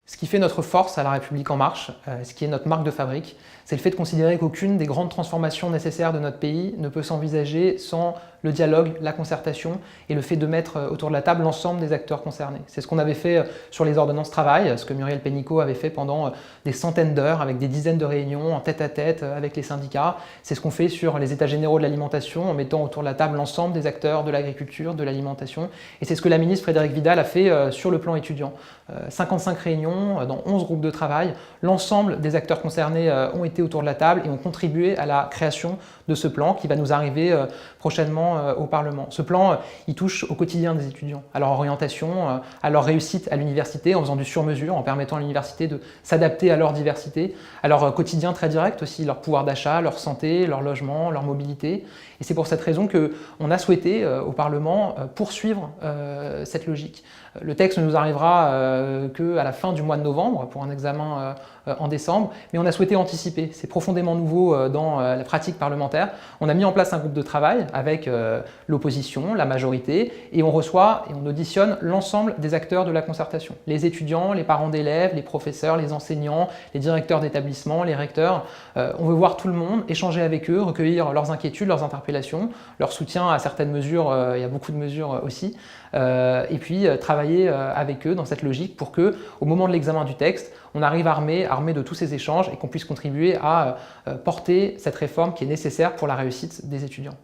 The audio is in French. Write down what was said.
Ce qui fait notre force à La République En Marche, ce qui est notre marque de fabrique, c'est le fait de considérer qu'aucune des grandes transformations nécessaires de notre pays ne peut s'envisager sans le dialogue, la concertation et le fait de mettre autour de la table l'ensemble des acteurs concernés. C'est ce qu'on avait fait sur les ordonnances travail, ce que Muriel Pénicaud avait fait pendant des centaines d'heures avec des dizaines de réunions en tête-à-tête avec les syndicats. C'est ce qu'on fait sur les états généraux de l'alimentation en mettant autour de la table l'ensemble des acteurs de l'agriculture, de l'alimentation. Et c'est ce que la ministre Frédérique Vidal a fait sur le plan étudiant. 55 réunions dans 11 groupes de travail. L'ensemble des acteurs concernés ont été autour de la table et ont contribué à la création de ce plan qui va nous arriver prochainement au Parlement. Ce plan, il touche au quotidien des étudiants, à leur orientation, à leur réussite à l'université en faisant du sur-mesure, en permettant à l'université de s'adapter à leur diversité, à leur quotidien très direct aussi, leur pouvoir d'achat, leur santé, leur logement, leur mobilité. Et c'est pour cette raison qu'on a souhaité au Parlement poursuivre cette logique. Le texte ne nous arrivera qu'à la fin du mois de novembre pour un examen en décembre, mais on a souhaité anticiper. C'est profondément nouveau dans la pratique parlementaire. On a mis en place un groupe de travail avec l'opposition, la majorité, et on reçoit et on auditionne l'ensemble des acteurs de la concertation. Les étudiants, les parents d'élèves, les professeurs, les enseignants, les directeurs d'établissement, les recteurs. On veut voir tout le monde, échanger avec eux, recueillir leurs inquiétudes, leurs interpellations, leur soutien à certaines mesures, il y a beaucoup de mesures aussi, et puis travailler avec eux dans cette logique pour que, au moment de l'examen du texte, on arrive armé de tous ces échanges et qu'on puisse contribuer à porter cette réforme qui est nécessaire pour la réussite des étudiants.